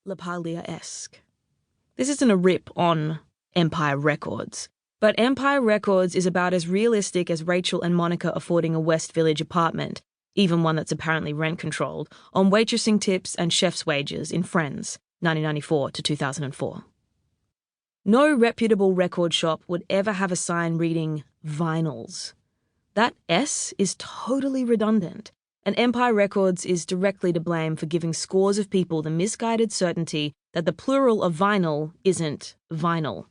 Lapalia-esque. This isn't a rip on Empire Records, but Empire Records is about as realistic as Rachel and Monica affording a West Village apartment, even one that's apparently rent-controlled, on waitressing tips and chef's wages in Friends, 1994 to 2004. No reputable record shop would ever have a sign reading vinyls. That S is totally redundant, and Empire Records is directly to blame for giving scores of people the misguided certainty that the plural of vinyl isn't vinyl.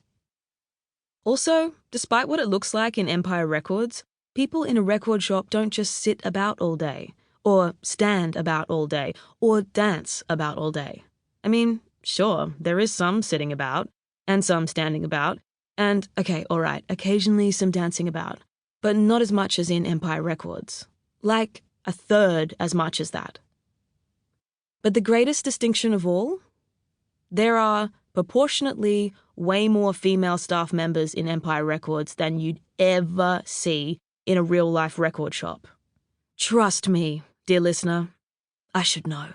Also, despite what it looks like in Empire Records, people in a record shop don't just sit about all day, or stand about all day, or dance about all day. I mean, sure, there is some sitting about, and some standing about, and, okay, alright, occasionally some dancing about, but not as much as in Empire Records. Like a third as much as that. But the greatest distinction of all? There are proportionately way more female staff members in Empire Records than you'd ever see in a real-life record shop. Trust me, dear listener, I should know.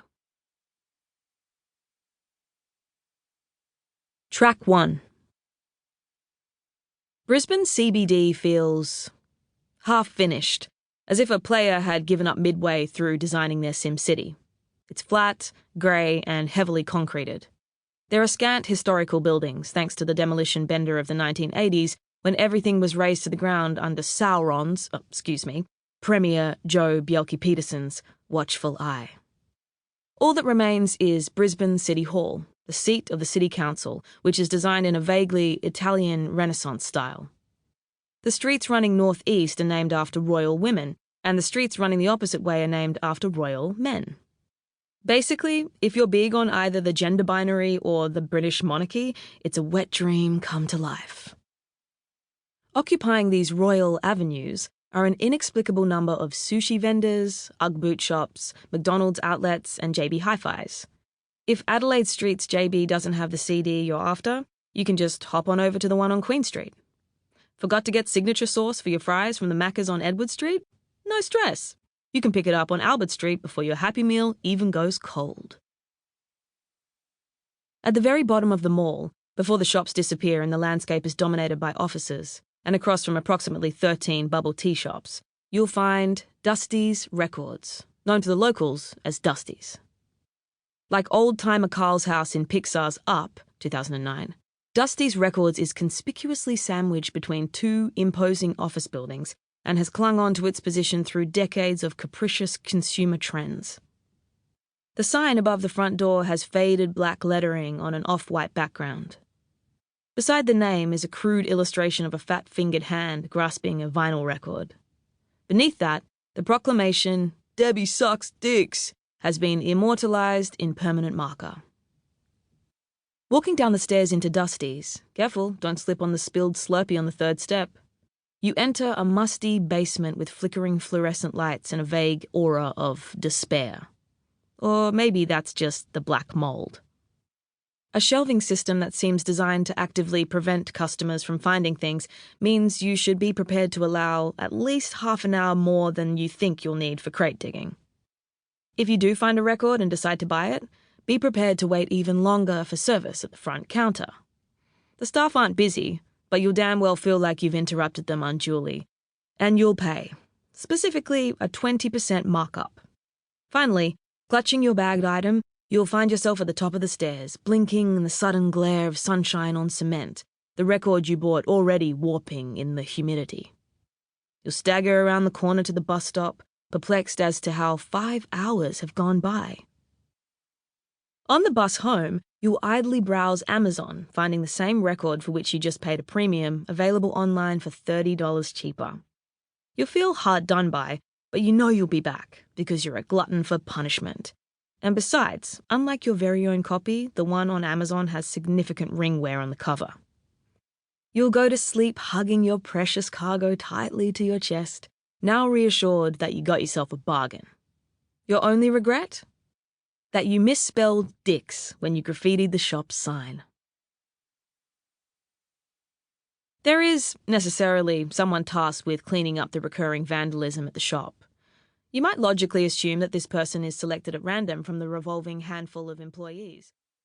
Track 1. Brisbane CBD feels half-finished, as if a player had given up midway through designing their SimCity. It's flat, grey, and heavily concreted. There are scant historical buildings, thanks to the demolition bender of the 1980s, when everything was razed to the ground under Sauron's, Premier Joe Bjelke-Petersen's watchful eye. All that remains is Brisbane City Hall, the seat of the City Council, which is designed in a vaguely Italian Renaissance style. The streets running northeast are named after royal women, and the streets running the opposite way are named after royal men. Basically, if you're big on either the gender binary or the British monarchy, it's a wet dream come to life. Occupying these royal avenues are an inexplicable number of sushi vendors, Ugg boot shops, McDonald's outlets, and JB Hi-Fis. If Adelaide Street's JB doesn't have the CD you're after, you can just hop on over to the one on Queen Street. Forgot to get signature sauce for your fries from the Macca's on Edward Street? No stress. You can pick it up on Albert Street before your Happy Meal even goes cold. At the very bottom of the mall, before the shops disappear and the landscape is dominated by offices, and across from approximately 13 bubble tea shops, you'll find Dusty's Records, known to the locals as Dusty's. Like old-timer Carl's house in Pixar's Up, 2009, Dusty's Records is conspicuously sandwiched between two imposing office buildings and has clung on to its position through decades of capricious consumer trends. The sign above the front door has faded black lettering on an off-white background. Beside the name is a crude illustration of a fat-fingered hand grasping a vinyl record. Beneath that, the proclamation, "Debbie sucks dicks," has been immortalized in permanent marker. Walking down the stairs into Dusty's, careful, don't slip on the spilled Slurpee on the third step. You enter a musty basement with flickering fluorescent lights and a vague aura of despair. Or maybe that's just the black mold. A shelving system that seems designed to actively prevent customers from finding things means you should be prepared to allow at least half an hour more than you think you'll need for crate digging. If you do find a record and decide to buy it, be prepared to wait even longer for service at the front counter. The staff aren't busy, but you'll damn well feel like you've interrupted them unduly. And you'll pay, specifically a 20% markup. Finally, clutching your bagged item, you'll find yourself at the top of the stairs, blinking in the sudden glare of sunshine on cement, the record you bought already warping in the humidity. You'll stagger around the corner to the bus stop, perplexed as to how 5 hours have gone by. On the bus home, you'll idly browse Amazon, finding the same record for which you just paid a premium, available online for $30 cheaper. You'll feel hard done by, but you know you'll be back, because you're a glutton for punishment. And besides, unlike your very own copy, the one on Amazon has significant ring wear on the cover. You'll go to sleep hugging your precious cargo tightly to your chest, now reassured that you got yourself a bargain. Your only regret? That you misspelled dicks when you graffitied the shop's sign. There is, necessarily, someone tasked with cleaning up the recurring vandalism at the shop. You might logically assume that this person is selected at random from the revolving handful of employees.